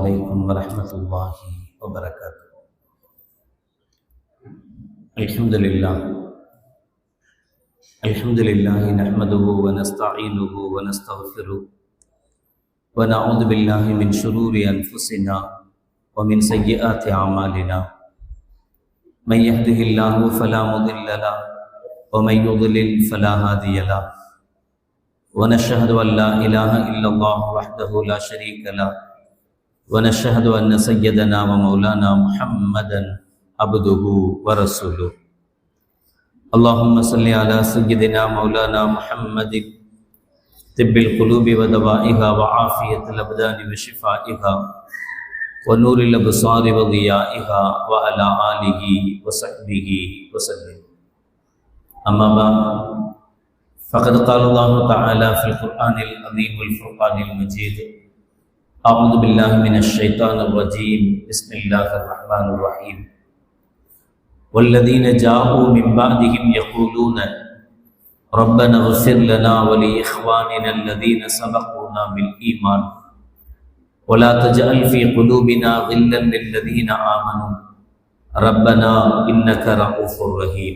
عليكم ورحمة الله وبركاته. الحمد لله نحمده ونستعينه ونستغفره ونعوذ بالله من شرور أنفسنا ومن سيئات أعمالنا. من يهده الله فلا مضل له ومن يضلل فلا هادي له. ونشهد أن لا إله إلا الله وحده لا شريك له ونشهد أن سيدنا ومولانا محمدا عبده ورسوله. اللهم صل على سيدنا مولانا محمد طب القلوب ودوائها وعافية الأبدان وشفائها ونور الأبصار وضيائها وعلى آله وصحبه وسلم. أما بعد، فقد قال الله تعالى في القرآن العظيم والفرقان المجيد: أعوذ بالله من الشيطان الرجيم، بسم الله الرحمن الرحيم. والذين جاءوا من بعدهم يقولون ربنا اغفر لنا ولإخواننا الذين سبقونا بالإيمان ولا تجعل في قلوبنا غلا للذين آمنوا ربنا إنك رؤوف رحيم.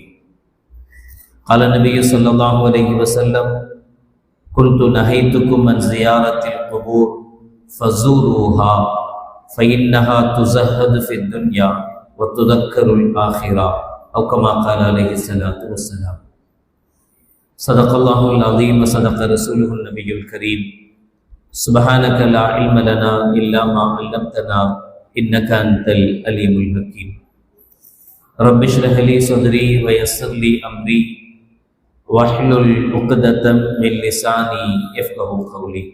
قال النبي صلى الله عليه وسلم: كنت نهيتكم عن زيارة القبور فزوروها فإنها تزهد في الدنيا وتذكر الآخرة، أو كما قال عليه الصلاة والسلام. صدق الله العظيم وصدق رسوله النبي الكريم. سبحانك لا علم لنا إلا ما علمتنا إنك أنت العليم الحكيم. رب اشرح لي صدري ويسر لي أمري واحلل عقدة من لساني يفقهوا قولي.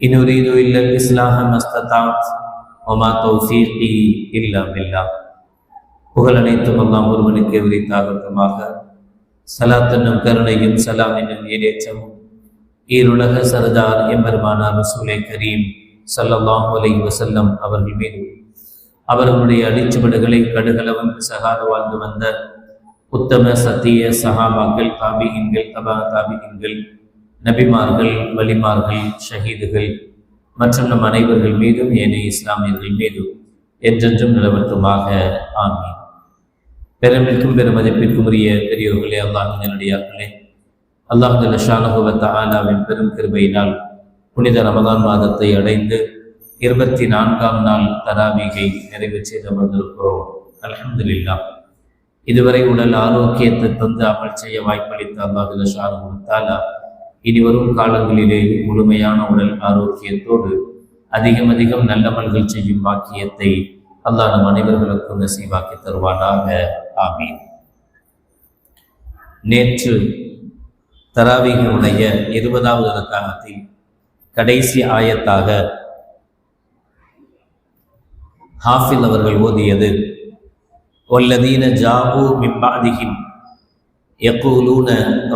إن أريد إلا الإصلاح ما استطعت وما توفيقي إلا بالله. புகழ் அனைத்தும் அல்லாஹ் ஒருவனுக்கு உரித்தாகட்டுமாக. ஸலாத் என்னும் கருணையும் சலாம் என்னும் ஈடேற்றமும் ஈருலக சர்தார் எம்பெருமானார் ரசூலே கரீம் ஸல்லல்லாஹு அலைஹி வஸல்லம் அவர்கள் மீது, அவர்களுடைய அடிச்சுவடுகளை கடுகளவும் சகாத வாழ்ந்து வந்த உத்தம சத்திய சஹாபாக்கள், தாபிஈன்கள், தபா தாபிஈன்கள், நபிமார்கள், வலிமார்கள், ஷஹீதுகள் மற்றும் நம் அனைவர்கள் மீதும் ஏனைய இஸ்லாமியர்கள் மீதும் என்றென்றும் நிலவட்டுமாக. ஆமீன். பெருமிற்கும் பெருமதிப்பிற்கும் உரிய பெரியோர்களே, அல்லாஹ்வின் நல்லடியார்களே, அல்லாஹ் ஜல்ல ஷானஹு வ தஆலாவின் பெரும் கிருபையினால் புனித ரமதான் மாதத்தை அடைந்து 24ஆம் நாள் தராவீகை நிறைவு செய்து அமர்ந்திருக்கிறோம். அல்ஹம்துலில்லாஹ். இதுவரை உடல் ஆரோக்கியத்தை தந்து அமல் செய்ய வாய்ப்பளித்த அல்லாஹ் ஜல்ல ஷானஹு வ தஆலா இனி வரும் காலங்களிலே முழுமையான உடல் ஆரோக்கியத்தோடு அதிகம் நல்லமல்கள் செய்யும் பாக்கியத்தை அல்லாஹ் நம் அனைவர்களுக்கும் நசீபாக்கி தருவானாக. ஆமீன். நேற்று தராவீஹினுடைய 20வது ரக்காஅத்தில் கடைசி ஆயத்தாக ஹாஃபில் அவர்கள் ஓதியது: வல்லதீன ஜாஊ மின் பஅதிஹிம் யகூலூன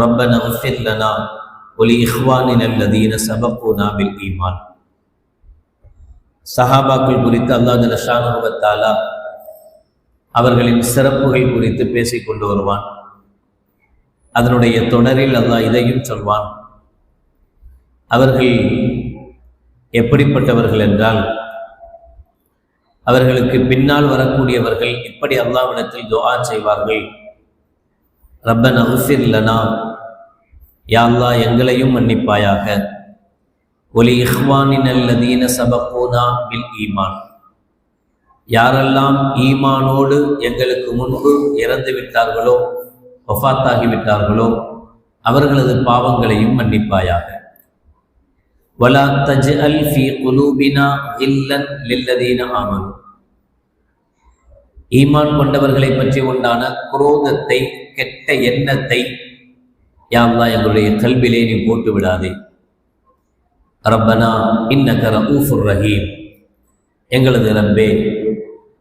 ரப்பனா இக்ஃபிர் லனா வலிஇக்வானினா அல்லதீன சபகூனா பில் ஈமான். சஹாபாக்கள் குறித்து அல்லாஹ் ஜல்ல ஷானஹு வ தஆலா அவர்களின் சிறப்புகள் குறித்து பேசிக் கொண்டு வருவான். அதனுடைய தொடரில் அல்லாஹ் இதையும் சொல்வான். அவர்கள் எப்படிப்பட்டவர்கள் என்றால், அவர்களுக்கு பின்னால் வரக்கூடியவர்கள் இப்படி அல்லாஹ்விடத்தில் துஆ செய்வார்கள்: ரப்பனா இக்ஃபிர் லனா, யா அல்லாஹ் எங்களையும் மன்னிப்பாயாக, ஒலி இஹ்வானினல் லதீன சபகூனா பில் ஈமான், யாரெல்லாம் ஈமானோடு எங்களுக்கு முன்பு இறந்து விட்டார்களோ, வஃபாத்தாகிவிட்டார்களோ, அவர்களது பாவங்களையும் மன்னிப்பாயாக. வலா தஜ்அல் ஃபீ குலூபினா கில்லன் லில்லதீன ஆமனு, ஈமான் கொண்டவர்களை பற்றி உண்டான குரோதத்தை, கெட்ட எண்ணத்தை யா அல்லாஹ் எங்களுடைய கல்விலே நீ போட்டு விடாதே. ரப்பனா இன்னக ரഊஃபுர் ரஹீம், எங்களது ரப்பே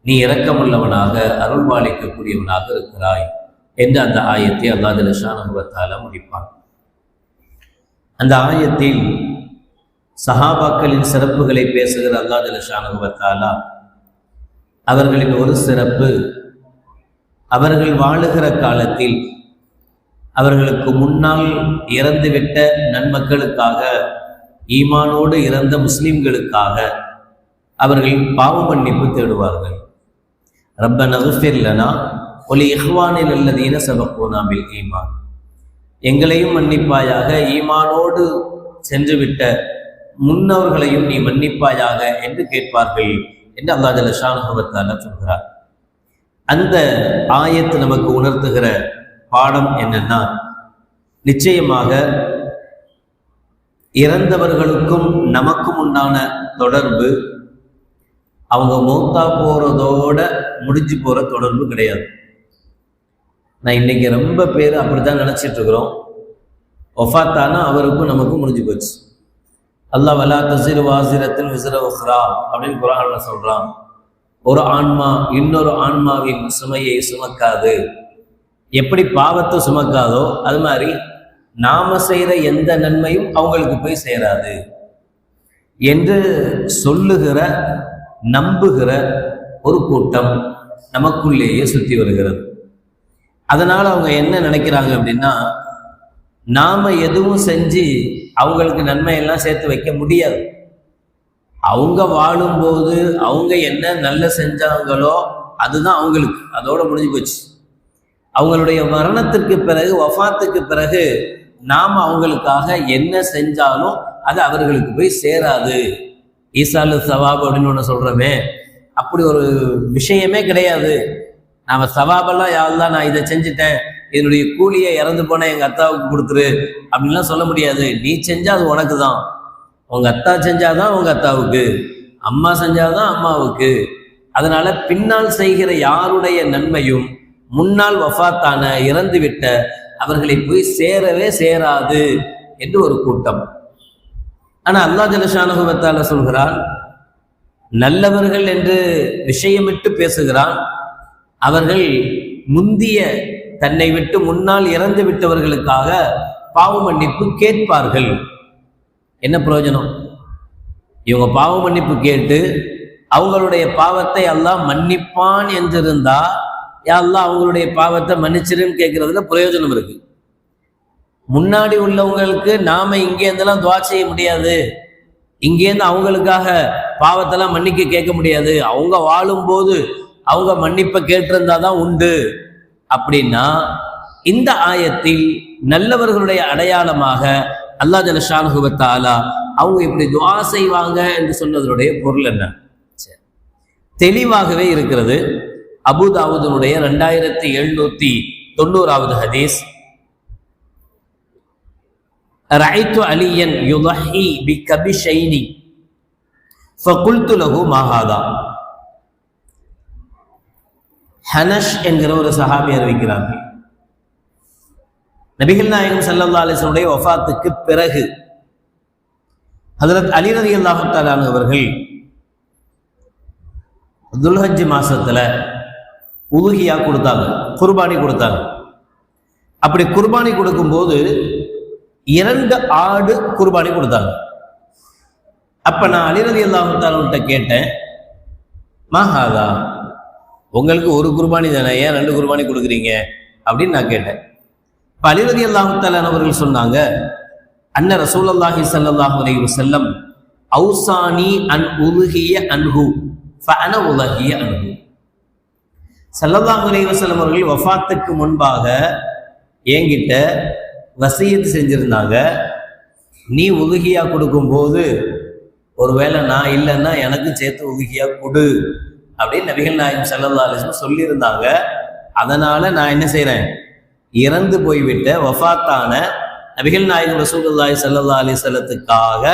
நீ இரக்கமுள்ளவனாக அருள்பாலிக்கக்கூடியவனாக இருக்கிறாய் என்று அந்த ஆயத்தை அல்லாஹ் ஜல்ல ஷானஹு வ தஆலா முடிப்பான். அந்த ஆயத்தில் சஹாபாக்களின் சிறப்புகளை பேசுகிற அல்லாஹ் ஜல்ல ஷானஹு வ தஆலா அவர்களின் ஒரு சிறப்பு, அவர்கள் வாழுகிற காலத்தில் அவர்களுக்கு முன்னால் இறந்துவிட்ட நன்மக்களுக்காக, ஈமானோடு இறந்த முஸ்லிம்களுக்காக அவர்கள் பாவ மன்னிப்பு தேடுவார்கள். ரப்பனா இக்ஃபிர் லனா வலி இஹ்வானில் அல்லதீன சபக்கூனா பில் ஈமான், எங்களையும் மன்னிப்பாயாக, ஈமானோடு சென்றுவிட்ட முன்னவர்களையும் நீ மன்னிப்பாயாக என்று கேட்பார்கள் என்று அல்லாஹ் ஜல்ல ஷானஹு வ தஆலா சொல்கிறார். அந்த ஆயத்து நமக்கு உணர்த்துகிற பாடம் என்னன்னா, நிச்சயமாக இறந்தவர்களுக்கும் நமக்கும் உண்டான தொடர்பு அவங்க மௌத்தா போறதோட முடிஞ்சு போற தொடர்பு கிடையாது. நான் இன்னைக்கு ரொம்ப பேர் அப்படித்தான் நினைச்சிட்டு இருக்கிறோம். ஒஃபாத்தானா அவருக்கும் நமக்கும் முடிஞ்சு போச்சு. அல்லாஹ் வலா தஸிரு வாஸிரத்துன் விஸ்ர உக்ரா அப்படின்னு குர்ஆன்ல சொல்றான். ஒரு ஆன்மா இன்னொரு ஆன்மாவின் சுமையை சுமக்காது. எப்படி பாவத்தை சுமக்காதோ அது மாதிரி நாம செய்கிற எந்த நன்மையும் அவங்களுக்கு போய் சேராது என்று சொல்லுகிற நம்புகிற ஒரு கூட்டம் நமக்குள்ளேயே சுற்றி வருகிறது. அதனால அவங்க என்ன நினைக்கிறாங்க அப்படின்னா, நாம எதுவும் செஞ்சு அவங்களுக்கு நன்மை எல்லாம் சேர்த்து வைக்க முடியாது. அவங்க வாழும்போது அவங்க என்ன நல்ல செஞ்சாங்களோ அதுதான் அவங்களுக்கு, அதோட முடிஞ்சு போச்சு. அவங்களுடைய மரணத்திற்கு பிறகு, வஃபாத்துக்கு பிறகு நாம் அவங்களுக்காக என்ன செஞ்சாலும் அது அவர்களுக்கு போய் சேராது. ஈசாலு சவாப் அப்படின்னு ஒன்று சொல்கிறோமே, அப்படி ஒரு விஷயமே கிடையாது. நாம் சவாபெல்லாம் யாருதான் நான் இதை செஞ்சுட்டேன், இதனுடைய கூலியை இறந்து போன எங்கள் அத்தாவுக்கு கொடுத்துரு அப்படின்லாம் சொல்ல முடியாது. நீ செஞ்சால் அது உனக்கு தான். உங்கள் அத்தா செஞ்சாதான் உங்கள் அத்தாவுக்கு, அம்மா செஞ்சாதான் அம்மாவுக்கு. அதனால பின்னால் செய்கிற யாருடைய நன்மையும் முன்னால் வஃபாத்தான இறந்துவிட்ட அவர்களை போய் சேரவே சேராது என்று ஒரு கூட்டம். ஆனா அல்லாஹ் ஜல்ல ஷானஹு வ தஆலா சொல்கிறான், நல்லவர்கள் என்று விஷயமிட்டு பேசுகிறான். அவர்கள் முந்திய தன்னை விட்டு முன்னால் இறந்து விட்டவர்களுக்காக பாவ மன்னிப்பு கேட்பார்கள். என்ன பிரயோஜனம்? இவங்க பாவ மன்னிப்பு கேட்டு அவங்களுடைய பாவத்தை அல்லாஹ் மன்னிப்பான் என்றிருந்தா, யா அல்லாஹ் அவங்களுடைய பாவத்தை மன்னிச்சிருன்னு கேட்கறதுல பிரயோஜனம் இருக்கு. முன்னாடி உள்ளவங்களுக்கு நாம இங்கேருந்தெல்லாம் துவா செய்ய முடியாது, இங்கேருந்து அவங்களுக்காக பாவத்தெல்லாம் மன்னிக்க கேட்க முடியாது. அவங்க வாழும்போது அவங்க மன்னிப்பை கேட்டிருந்தாதான் உண்டு. அப்படின்னா இந்த ஆயத்தில் நல்லவர்களுடைய அடையாளமாக அல்லாஹ் ஜல்ல ஷானஹு வ தஆலா அவங்க இப்படி துஆ செய்வாங்க என்று சொன்னதனுடைய பொருள் என்ன? தெளிவாகவே இருக்கிறது. அபூ தாவூதுடைய 2790வது ஹதீஸ், ரஅய்து அலியன் யுضحي بكبشين فقلت له ما هذا. ஹனஷ் என்கிற ஒரு சஹாபி அறிவிக்கிறார்கள், நபிகள் நாயகம் ஸல்லல்லாஹு அலைஹி வஸல்லம் வஃபாத்துக்கு பிறகு ஹஜ்ரத் அலி ரலியல்லாஹு தஆலா அவர்கள் துல்ஹஜ் மாசத்துல உதுஹியா கொடுத்தாங்க, குர்பானி கொடுத்தாங்க. அப்படி குர்பானி கொடுக்கும்போது 2 ஆடு குர்பானி கொடுத்தாங்க. அப்ப நான் அலி ரலியல்லாஹு தஆலா கேட்டேன், மஹாதா, உங்களுக்கு ஒரு குர்பானி தானே, ஏன் 2 குர்பானி கொடுக்குறீங்க அப்படின்னு நான் கேட்டேன். இப்ப அலி ரலியல்லாஹு தஆலா அவர்கள் சொன்னாங்க, அன்ன ரசூலுல்லாஹி ஸல்லல்லாஹு அலைஹி வஸல்லம் ஔசானி அன் உதுஹிய அன்ஹு ஃபஅன உதுஹிய அன்ஹு. ஸல்லல்லாஹு அலைஹி வஸல்லம் அவர்கள் வஃபாத்துக்கு முன்பாக என்கிட்ட வசியத்து செஞ்சிருந்தாங்க, நீ உதுஹியா கொடுக்கும்போது ஒருவேளை நான் இல்லைன்னா எனக்கு சேர்த்து உதுஹியா கொடு அப்படின்னு நபிகள் நாயகம் ஸல்லல்லாஹு அலைஹி வஸல்லம் சொல்லியிருந்தாங்க. அதனால நான் என்ன செய்றேன், இறந்து போய்விட்ட வஃபாத்தான நபிகள் நாயகம் ரசூலுல்லாஹி ஸல்லல்லாஹு அலைஹி வஸல்லத்துக்காக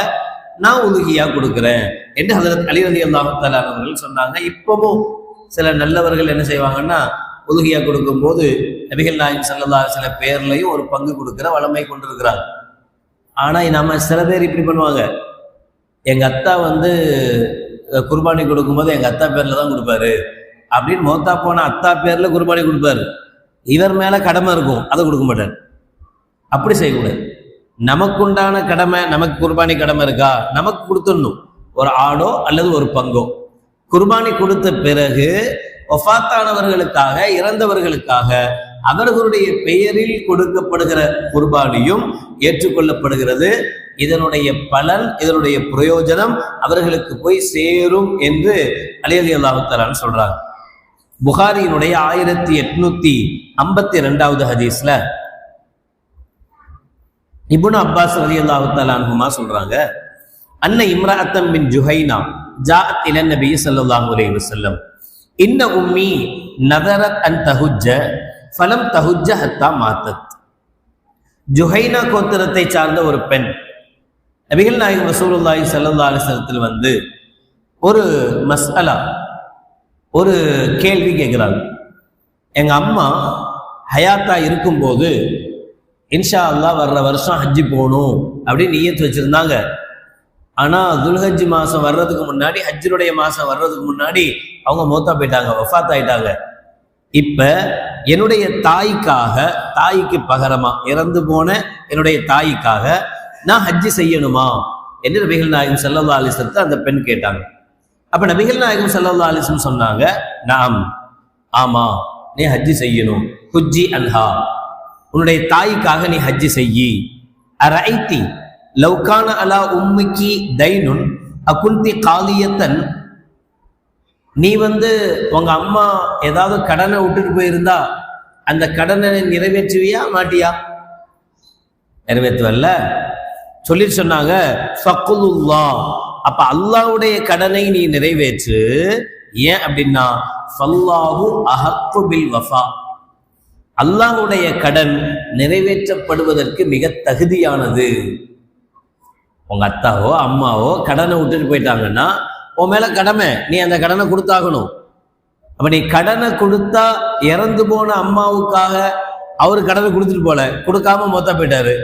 நான் உதுஹியா கொடுக்குறேன் என்று ஹஜ்ரத் அலி ரலியல்லாஹு தஆலா அவர்கள் சொன்னாங்க. இப்பவும் சில நல்லவர்கள் என்ன செய்வாங்கன்னா, உதுஹியா கொடுக்கும்போது நபிகள் நாயகம் ஸல்லல்லாஹு அலைஹி வஸல்லம் பேர்லையும் ஒரு பங்கு கொடுக்குற வளமை கொண்டிருக்கிறாங்க. ஆனா நம்ம சில பேர் இப்படி பண்ணுவாங்க, எங்க அத்தா குர்பானி கொடுக்கும்போது எங்க அத்தா பேர்ல தான் கொடுப்பாரு அப்படின்னு மௌத்தா போன அத்தா பேர்ல குர்பானி கொடுப்பாரு. இவர் மேல கடமை இருக்கும், அதை கொடுக்க மாட்டார். அப்படி செய்யக்கூடாது. நமக்குண்டான கடமை, நமக்கு குர்பானி கடமை இருக்கா, நமக்கு கொடுத்துடணும். ஒரு ஆடோ அல்லது ஒரு பங்கோ குர்பானி கொடுத்த பிறகு வஃபாத்தானவர்களுக்காக, இறந்தவர்களுக்காக அவர்களுடைய பெயரில் கொடுக்கப்படுகிற குர்பானியும் ஏற்றுக்கொள்ளப்படுகிறது. இதனுடைய பலன், இதனுடைய பிரயோஜனம் அவர்களுக்கு போய் சேரும் என்று அலி ரலியல்லாஹு தஆலா சொல்றாங்க. புகாரியினுடைய 1852 ஹதீஸ்ல இப்னு அப்பாஸ் ரலியல்லாஹு தஆலா அன்ஹுமா சொல்றாங்க, அன்ன இம்ரஅத்தம் பின் ஜுஹைனா ஜாஅத் இல நபி ஸல்லல்லாஹு அலைஹி வஸல்லம் இன்ன உம்மி நதரத் அன் தஹுஜ்ஜ ஃபலம் தஹுஜ்ஜ ஹத்தா மாத்தத். ஜுஹைனா கோத்திரத்தை சார்ந்த ஒரு பெண் நபிகள் நாயகம் ரசூலுல்லாஹி ஸல்லல்லாஹு அலைஹி வஸல்லத்தில் வந்து ஒரு மஸ்அலா, ஒரு கேள்வி கேட்கிறாங்க. எங்க அம்மா ஹயாத்தா இருக்கும்போது இன்ஷா அல்லாஹ் வர்ற வருஷம் ஹஜ்ஜி போகணும் அப்படின்னு நியத்து வச்சிருந்தாங்க. ஆனா துல்ஹஜ் மாசம் வர்றதுக்கு முன்னாடி, ஹஜ்ஜுடைய மாசம் வர்றதுக்கு முன்னாடி அவங்க மௌத்தா போயிட்டாங்க, வஃபாத் ஆயிட்டாங்க. இப்ப என்னுடைய தாய்க்காக, தாய்க்கு பகரமா இறந்து போன என்னுடைய தாய்க்காக நான் ஹஜ்ஜி செய்யணுமா என்று நபிகள் நாயகம் ஸல்லல்லாஹு அலைஹி வஸல்லம் அந்த பெண் கேட்டாங்க. அப்ப நபிகள் நாயகம் ஸல்லல்லாஹு அலைஹி வஸல்லம் சொன்னாங்க, நாம், ஆமா, நீ ஹஜ்ஜி செய்யணும். ஹுஜ்ஜி அன்ஹா, உன்னுடைய தாய்க்காக நீ ஹஜ்ஜி செய்யி. அரைத்தி லவ்கான அலா உம்மிக்கி தைனுன் அகுந்தி காலியத்தன், நீ வந்து உங்க அம்மா ஏதாவது கடனை விட்டுட்டு போயிருந்தா அந்த கடனை நிறைவேற்றுவியா மாட்டியா? நிறைவேற்றுவல்ல சொல்லிட்டு சொன்னாங்க. ஃபக்குலுல்லாஹ், அப்ப அல்லாஹ்வுடைய கடனை நீ நிறைவேற்று. ஏன் அப்படின்னா ஃபல்லாஹு அஹக்கு பில் வஃபா, அல்லாஹ்வுடைய கடன் நிறைவேற்றப்படுவதற்கு மிக தகுதியானது. உங்க அத்தாவோ அம்மாவோ கடனை விட்டுட்டு போயிட்டாங்கன்னா உன் மேல கடமை, நீ அந்த கடனை கொடுத்தாகணும். அப்ப நீ கடனை கொடுத்தா, இறந்து போன அம்மாவுக்காக அவரு கடனை கொடுத்துட்டு போல, கொடுக்காம மொத்த போயிட்டாரு.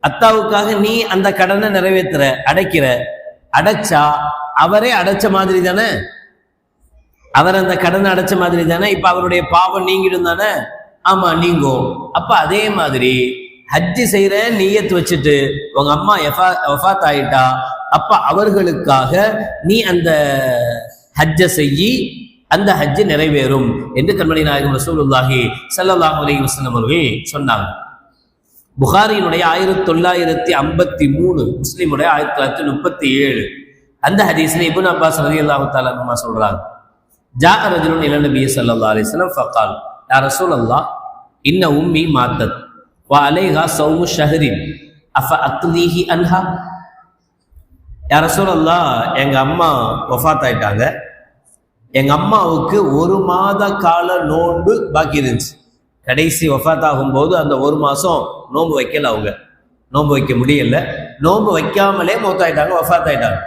அத்தாவுக்காக நீ அந்த கடனை நிறைவேற்றுற, அடைக்கிற. அடைச்சா அவரே அடைச்ச மாதிரி தானே, அவர் அந்த கடனை அடைச்ச மாதிரி தானே. இப்ப அவருடைய பாவம் நீங்கிடும் தானே? ஆமா, நீங்கும். அப்ப அதே மாதிரி ஹஜ்ஜி செய்யற நியத்து வச்சுட்டு உங்க அம்மா வஃபாத் ஆயிட்டா, அப்ப அவர்களுக்காக நீ அந்த ஹஜ்ஜை செய்யி, அந்த ஹஜ்ஜு நிறைவேறும் என்று கண்மணி நாயகம் ரசூலுல்லாஹி ஸல்லல்லாஹு அலைஹி வஸல்லம் அவர்கள் சொன்னாங்க. புகாரியினுடைய 1953, முஸ்லிமுடைய 1937 அந்த ஹதீஸ்ல இப்னு அப்பாஸ் ரலியல்லாஹு தஆலா அன்ஹுமா சொல்றாங்க, ஜாஅ ரஜுலுன் இலா நபி ஸல்லல்லாஹு அலைஹி வஸல்லம் ஃபகால் யா ரசூலல்லாஹ் இன்ன உம்மி மாத்தத் வ அலைஹா ஸௌமு ஷஹரின் அஃப அக்லீஹி அன்ஹா. யா ரசூலல்லாஹ், எங்க அம்மா வஃபாத் ஆயிட்டாங்க, எங்க அம்மாவுக்கு 1 மாத கால நோன்பு பாக்கி இருந்துச்சு. கடைசி வஃபாத் ஆகும்போது அந்த 1 மாசம் நோன்பு வைக்கல, அவங்க நோன்பு வைக்க முடியல. நோன்பு வைக்காமலே மௌத்தாயிட்டாங்க, வஃபாத் ஆயிட்டாங்க.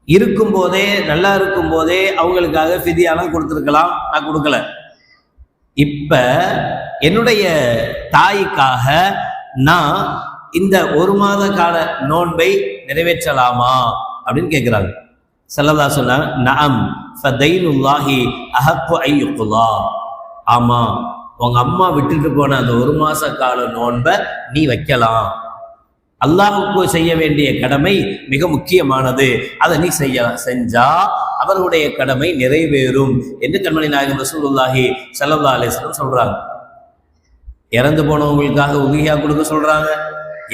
இருக்கும்போதே, நல்லா இருக்கும் போதே அவங்களுக்காக ஃபிதியாலாம் கொடுத்துருக்கலாம், நான் கொடுக்கல. இப்ப என்னுடைய தாய்க்காக நான் இந்த 1 மாத கால நோன்பை நிறைவேற்றலாமா அப்படின்னு கேட்கிறாங்க. ஸல்லல்லாஹு அலைஹி வஸல்லம், நஅம் ஃபதைனுல்லாஹி அஹக்கு ஐயுகுலா, ஆமா, உங்க அம்மா விட்டுட்டு போன அந்த 1 மாச கால நோன்பை நீ வைக்கலாம். அல்லாஹுக்கு செய்ய வேண்டிய கடமை மிக முக்கியமானது, அதை நீ செஞ்சா அவர்களுடைய கடமை நிறைவேறும் என்று கண்மணி நாயகம் ரசூலுல்லாஹி ஸல்லல்லாஹு அலைஹி வஸல்லம் சொல்றாங்க. இறந்து போனவங்களுக்காக உதுஹியா கொடுக்க சொல்றாங்க,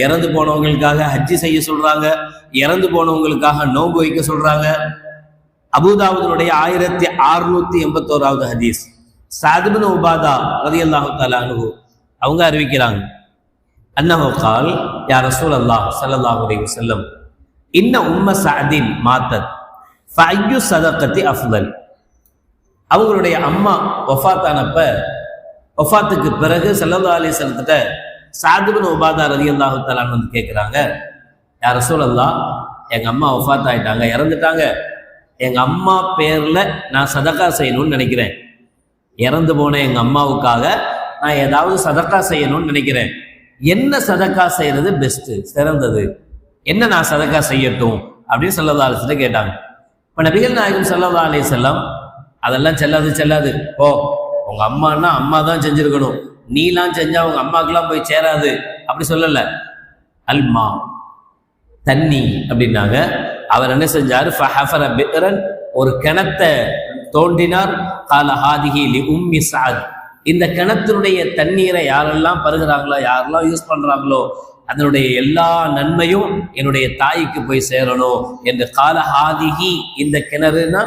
இறந்து போனவங்களுக்காக ஹஜ்ஜி செய்ய சொல்றாங்க, இறந்து போனவங்களுக்காக நோன்பு வைக்க சொல்றாங்க. அபூதாவுதுடைய 1681 ஹதீஸ், சஅத் இப்னு உபாதா ரலியல்லாஹு தஆலா அன்ஹு அவங்க அறிவிக்கிறாங்க, அன்னஹு கால் யா ரசூலல்லாஹ் ஸல்லல்லாஹு அலைஹி வஸல்லம் இன்ன உம்ம சஅதின் மாத்தத் ஃபஅய்யு ஸதகத்தி அஃதல். அவங்களுடைய அம்மா வஃபாத்தானப்ப, வஃபாத்துக்கு பிறகு ஸல்லல்லாஹு அலைஹி வஸல்லம் சஅத் இப்னு உபாதா ரலியல்லாஹு தஆலா வந்து கேட்குறாங்க, யா ரசூலல்லாஹ், எங்க அம்மா வஃபாத் ஆயிட்டாங்க, இறந்துட்டாங்க, எங்க அம்மா பேர்ல நான் சதகா செய்யணும்னு நினைக்கிறேன். இறந்து போன எங்க அம்மாவுக்காக நான் ஏதாவது சதகா செய்யணும்னு நினைக்கிறேன். என்ன சதகா செய்யறது பெஸ்ட், சிறந்தது, என்ன நான் சதகா செய்யட்டும் அப்படின்னு ஸல்லல்லாஹு அலைஹி வஸல்லம் கேட்டாங்க. இப்ப நபிகள் நாயகம் ஸல்லல்லாஹு அலைஹி வஸல்லம், அதெல்லாம் செல்லாது ஓ, உங்க அம்மானா அம்மா தான் செஞ்சிருக்கணும், நீலாம் செஞ்சா உங்க அம்மாக்கெல்லாம் போய் சேராது அப்படி சொல்லல. அல்மா, தண்ணி அப்படின்னாங்க. அவர் என்ன செஞ்சாரு, ஃபஹஃபர பிக்ரன், ஒரு கிணத்தை தோண்டினார். கால ஹாதிஹி லி உம்மி சஅத், இந்த கிணத்தினுடைய தண்ணீரை யாரெல்லாம் பருகிறாங்களோ, யாரெல்லாம் யூஸ் பண்றாங்களோ அதனுடைய எல்லா நன்மையும் என்னுடைய தாய்க்கு போய் சேரணும் என்று கால ஹாதிஹி. இந்த கிணறுனா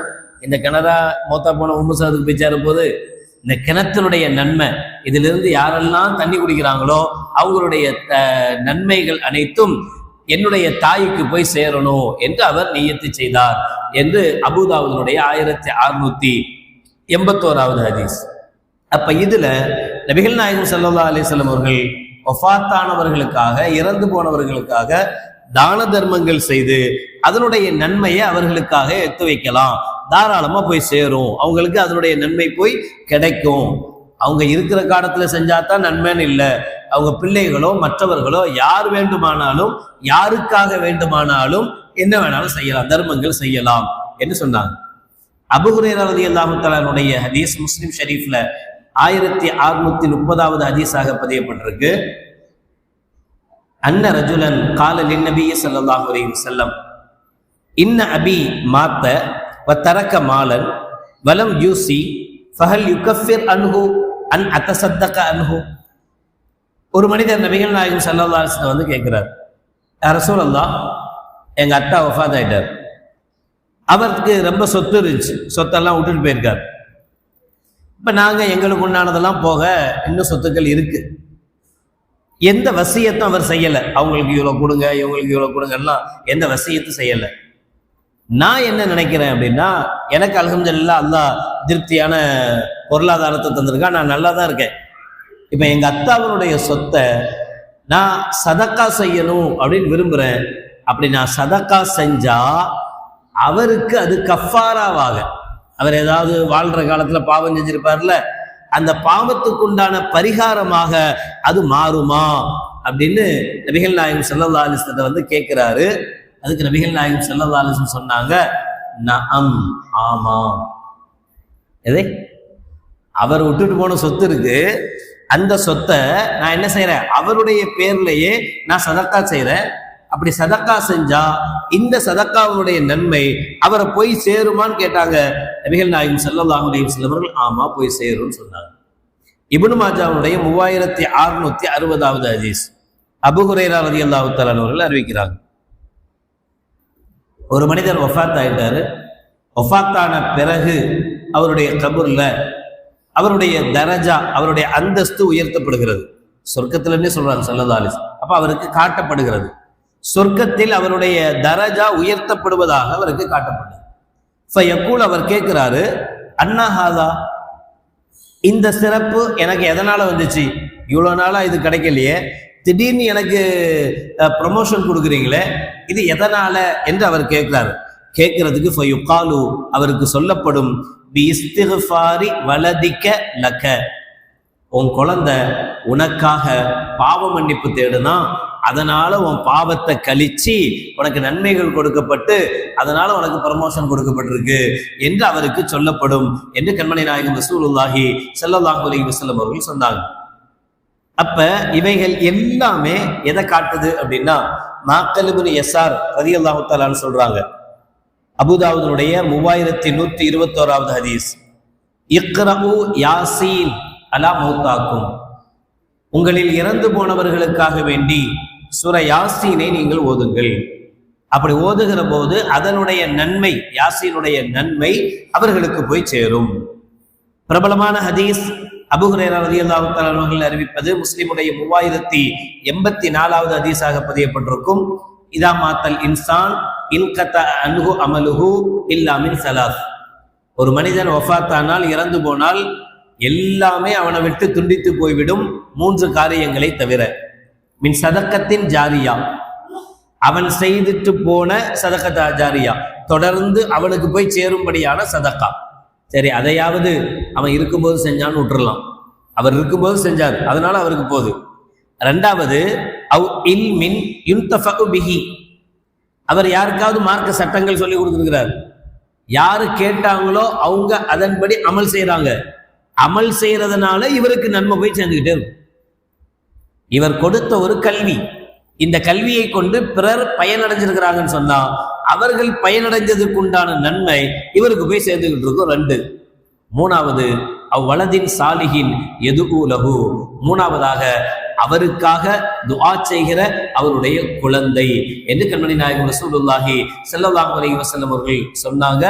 இந்த கிணறா மொத்தா போன உம்முசாதுக்கு போய் சேரும் போது இந்த கிணத்தினுடைய நன்மை, இதிலிருந்து யாரெல்லாம் தண்ணி குடிக்கிறாங்களோ அவங்களுடைய நன்மைகள் அனைத்தும் என்னுடைய தாய்க்கு போய் சேரணும் என்று அவர் நியத்து செய்தார் என்று அபூதாவுடைய 1681வது ஹதீஸ். அப்ப இதுல நபிகள் நாயகம் ஸல்லல்லாஹு அலைஹி வஸல்லம் அவர்கள் வஃபாத்தானவர்களுக்காக, இறந்து போனவர்களுக்காக தான தர்மங்கள் செய்து அதனுடைய நன்மையை அவர்களுக்காக எடுத்து வைக்கலாம், தாராளமா போய் சேரும், அவங்களுக்கு அதனுடைய நன்மை போய் கிடைக்கும். அவங்க இருக்கிற காலத்துல செஞ்சாதான் நன்மைன்னு இல்லை, அவங்க பிள்ளைகளோ மற்றவர்களோ யார் வேண்டுமானாலும் யாருக்காக வேண்டுமானாலும் என்ன வேணாலும் செய்யலாம், தர்மங்கள் செய்யலாம் என்று சொன்னாங்க. அபூ ஹுரைரா ரலியல்லாஹு தஆலாவுடைய ஹதீஸ் முஸ்லிம் ஷரீஃப்ல 1630வது ஹதீஸாக பதியப்பட்டிருக்கு. அன்ன ரஜுலன் கால லின்னபி ஸல்லல்லாஹு அலைஹி வஸல்லம் இன்ன அபி மாத்த வ தரக மாலன் வலம் யூசி ஃபஹல் யுகஃபிர் அன்ஹு அன் அத்தஸத்தக அன்ஹு. ஒரு மனிதர் நபிகள் நாயகம் ஸல்லல்லாஹு அலைஹி வஸல்லம் வந்து கேட்கிறார், யா ரசூலல்லாஹ், எங்க அத்தா வஃபாத் ஆயிட்டார், அவருக்கு ரொம்ப சொத்து இருந்துச்சு, சொத்தெல்லாம் விட்டுட்டு போயிருக்கார். இப்ப நாங்க எங்களுக்கு உண்டானதெல்லாம் போக இன்னும் சொத்துக்கள் இருக்கு, எந்த வசியத்தும் அவர் செய்யலை, அவங்களுக்கு இவ்வளவு கொடுங்க இவங்களுக்கு இவ்வளவு கொடுங்கலாம் எந்த வசியத்தும் செய்யலை. நான் என்ன நினைக்கிறேன் அப்படின்னா, எனக்கு அல்ஹம்துலில்லாஹ் அல்லாஹ் திருப்தியான பொருளாதாரத்தை தந்திருக்கா, நான் நல்லா தான் இருக்கேன். இப்ப எங்க அத்தாவனுடைய சொத்தை நான் சதக்கா செய்யணும் அப்படின்னு விரும்புறேன். அப்படி நான் சதக்கா செஞ்சா அவருக்கு அது கஃபாராவாக, அவர் ஏதாவது வாழ்ற காலத்துல பாவம் செஞ்சிருப்பார்ல, அந்த பாவத்துக்குண்டான பரிகாரமாக அது மாறுமா அப்படின்னு நபிகள் நாயகம் ஸல்லல்லாஹு அலைஹி வஸல்லம் வந்து கேட்கிறாரு. அதுக்கு நபிகள் நாயகம் ஸல்லல்லாஹு அலைஹி வஸல்லம் சொன்னாங்க, நஅம், ஆமா. எதை அவர் விட்டுட்டு போன சொத்து இருக்கு, அந்த சொத்தை நான் என்ன செய்யறேன், அவருடைய பேர்லயே நான் சதக்கா செய்யறேன். அப்படி சதக்கா செஞ்சா இந்த சதக்காவுடைய நன்மை அவரை போய் சேருமான்னு கேட்டாங்க. நபிகள் நாயகம் ஸல்லல்லாஹு அலைஹி வஸல்லம் அவர்கள் ஆமா போய் சேரும்னு சொன்னாங்க. இப்னு மாஜாவுடைய 3660வது ஹதீஸ் அபூ ஹுரைரா ரலியல்லாஹு தஆலா அவர்கள் அறிவிக்கிறாங்க. ஒரு மனிதர் வஃபாத் ஆயிட்டாரு. வஃபாத்தான பிறகு அவருடைய கபூர்ல அவருடைய தரஜா, அவருடைய அந்தஸ்து உயர்த்தப்படுகிறது. சொர்க்கத்திலே சொல்றாங்க ஸல்லல்லாஹு அலைஹி வஸல்லம். அப்ப அவருக்கு காட்டப்படுகிறது, சொர்க்கத்தில் அவருடைய தரஜா உயர்த்தப்படுவதாக அவருக்கு காட்டப்படுது. ஃபயக்கூல், அவர் கேட்கிறாரு, அன்னா ஹாதா, இந்த சிறப்பு எனக்கு எதனால வந்துச்சு, இவ்வளவு நாளா இது கிடைக்கலையே, திடீர்னு எனக்கு ப்ரமோஷன் கொடுக்குறீங்களே, இது எதனால என்று அவர் கேட்கிறாரு. கேட்கறதுக்கு ஃபயுகாலு, அவருக்கு சொல்லப்படும், பி இஸ்திக்ஃபாரி வலதிக்க லக, உன் குழந்தை உனக்காக பாவ மன்னிப்பு தேடுனா, அதனால உன் பாவத்தை கழிச்சு உனக்கு நன்மைகள் கொடுக்கப்பட்டு அதனால உனக்கு ப்ரமோஷன் கொடுக்கப்பட்டிருக்கு என்று அவருக்கு சொல்லப்படும் என்று கண்மணி நாயகம் ரசூலுல்லாஹி ஸல்லல்லாஹு அலைஹி வஸல்லம் அவர்கள் சொன்னாங்க. அப்ப இவைகள் எல்லாமே எதை காட்டுது அப்படின்னா, மாக்கல் இப்னு யஸார் ரலியல்லாஹு தஆலா சொல்றாங்க, அபூதாவுடைய 3121வது ஹதீஸ், இக்ரஉ யாசீன் அலா மௌத்தாக்கும், உங்களில் இறந்து போனவர்களுக்காக வேண்டி சூரா யாசீனை நீங்கள் ஓதுங்கள். அப்படி ஓதுகிற போது அதனுடைய நன்மை, யாசீனுடைய நன்மை அவர்களுக்கு போய் சேரும். பிரபலமான ஹதீஸ் அபூ ஹுரைரா ரலியல்லாஹு தஆலா அவர்கள் அறிவிப்பது முஸ்லிமுடைய 3084வது ஹதீஸாக பதியப்பட்டிருக்கும். இதா மாத்தல் இன்சான் இன்கதா அன்ஹு அமலுஹு இல்லா மின் ஸலாஸ், ஒரு மனிதன் வஃபாத்தானால், இறந்து போனால் எல்லாமே அவனை விட்டு துண்டித்து போய்விடும் 3 காரியங்களை தவிர. மின் சதக்கத்தின் ஜாரியா, அவன் செய்துட்டு போன சதக்கத்தா ஜாரியா, தொடர்ந்து அவனுக்கு போய் சேரும்படியான சதக்கா. சரி, அதையாவது அவன் இருக்கும்போது செஞ்சான்னு விட்டுறலாம், அவர் இருக்கும்போது செஞ்சார் அதனால அவருக்கு போகுது. 2வது அவ் இல்மின் யுன்தஃபு பிஹி, அவர் யாருக்காவது மார்க்க சட்டங்கள் சொல்லி கொடுத்துருக்கிறார், யாரு கேட்டாங்களோ அவங்க அதன்படி அமல் செய்யறாங்க, அமல் செய்யறதுனால இவருக்கு நன்மை போய் சேர்ந்துக்கிட்டே இருக்கும். இவர் கொடுத்த ஒரு கல்வி, இந்த கல்வியை கொண்டு பிறர் பயனடைஞ்சிருக்கிறாங்கன்னு சொன்னா அவர்கள் பயனடைஞ்சதுக்கு உண்டான நன்மை இவருக்கு போய் சேர்ந்துகிட்டு இருக்கும். 2. 3வது அவ்வளதின் சாலிஹின் எதுகு லஹு, 3வதாக அவருக்காக துஆ செய்கிற அவருடைய குழந்தை என்று கண்மணி நாயகம் ரசூலுல்லாஹி ஸல்லல்லாஹு அலைஹி வஸல்லம் அவர்கள் சொன்னாங்க.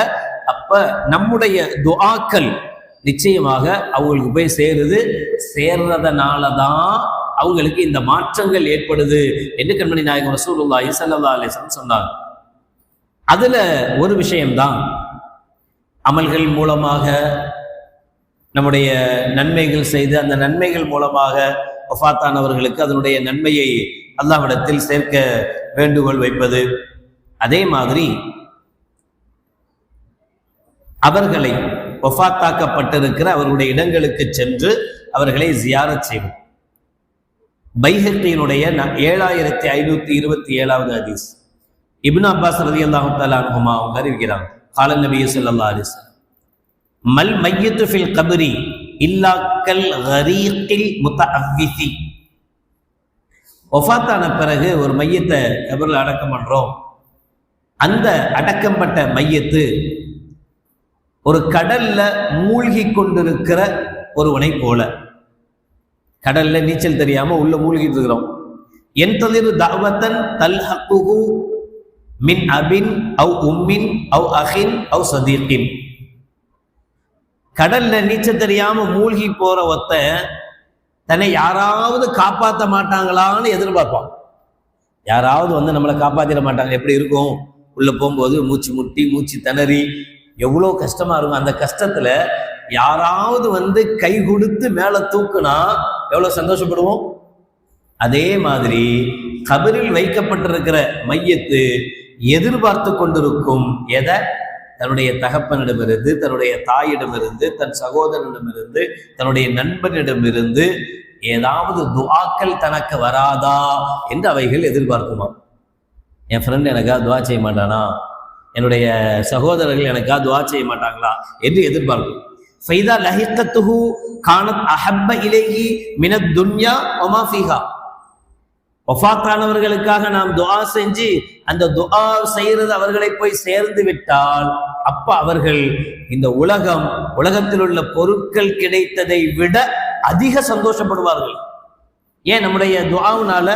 அப்ப நம்முடைய துஆக்கள் நிச்சயமாக அவங்களுக்கு போய் சேர்றதுனாலதான் அவங்களுக்கு இந்த மாற்றங்கள் ஏற்படுது என்று கண்மணி நாயகம் ரசூலுல்லாஹி ஸல்லல்லாஹு அலைஹி வஸல்லம் சொன்னாங்க. அதுல ஒரு விஷயம்தான், அமல்கள் மூலமாக நம்முடைய நன்மைகள் செய்து அந்த நன்மைகள் மூலமாக வஃபாத்தானவர்களுக்கு அதனுடைய நன்மையை அல்லாஹ்விடத்தில் சேர்க்க வேண்டுகோள் வைப்பது. அதே மாதிரி அவர்களை வஃபாத்தாக்கப்பட்டிருக்கிற அவருடைய இடங்களுக்கு சென்று அவர்களை ஜியாரத் செய்வது. பைஹக்கியினுடைய 7527வது ஹதீஸ், இப்னு அப்பாஸ் ரலியல்லாஹு தஆலா அன்ஹுமா அவங்க அறிவிக்கிறாங்க, கால நபி ஸல்லல்லாஹு அலைஹி வஸல்லம் மல் மையத்து ஃபில் கப்ரி இல்லா கல் கரீகில் முத்தஅவ்விசி. வஃபாத்தான பிறகு ஒரு மையத்தை கபர்ல அடக்கம் பண்றோம். அந்த அடக்கம்பட்ட மையத்து ஒரு கடல்ல மூழ்கி கொண்டிருக்கிற ஒருவனை போல, கடல்ல நீச்சல் தெரியாம உள்ள மூழ்கிட்டு இருக்கிறோம். என்தலிரு தஅவத்தன் தல்ஹக்குஹு மின் அபின் அவ் உம்மின் அவ் அஹின் அவ் சதீகின். கடல்ல நீச்சல் தெரியாம மூழ்கி போற ஒத்த தன்னை யாராவது காப்பாற்ற மாட்டாங்களான்னு எதிர்பார்ப்பான். யாராவது வந்து நம்மளை காப்பாற்றிட மாட்டாங்க. எப்படி இருக்கும்? உள்ள போகும்போது மூச்சு முட்டி மூச்சு திணறி எவ்வளோ கஷ்டமா இருக்கும். அந்த கஷ்டத்துல யாராவது வந்து கை கொடுத்து மேல தூக்குனா எவ்வளவு சந்தோஷப்படுவோம். அதே மாதிரி கபரில் வைக்கப்பட்டிருக்கிற மையத்து எதிர்பார்த்து கொண்டிருக்கும் எதை? தன்னுடைய தகப்பனிடமிருந்து, தன்னுடைய தாயிடமிருந்து, தன் சகோதரனிடமிருந்து, தன்னுடைய நண்பனிடமிருந்து ஏதாவது துஆக்கள் தனக்கு வராதா என்று அவைகள் எதிர்பார்க்குமா. என் ஃப்ரெண்ட் எனக்காக துஆ செய்ய மாட்டானா, என்னுடைய சகோதரர்கள் எனக்காக துஆ செய்ய மாட்டாங்களா என்று எதிர்பார்க்கும். ஃபைதா லஹிகத்துஹு கானத் அஹப்ப இலைஹி மினத் துன்யா வமா ஃபீஹா. வஃபாத்தானவர்களுக்காக நாம் துஆ செஞ்சு அந்த துஆ செய்யறது அவர்களை போய் சேர்ந்து விட்டால் அப்ப அவர்கள் இந்த உலகத்தில் உள்ள பொருட்கள் கிடைத்ததை விட அதிக சந்தோஷப்படுவார்கள். ஏன்? நம்முடைய துஆவுனால,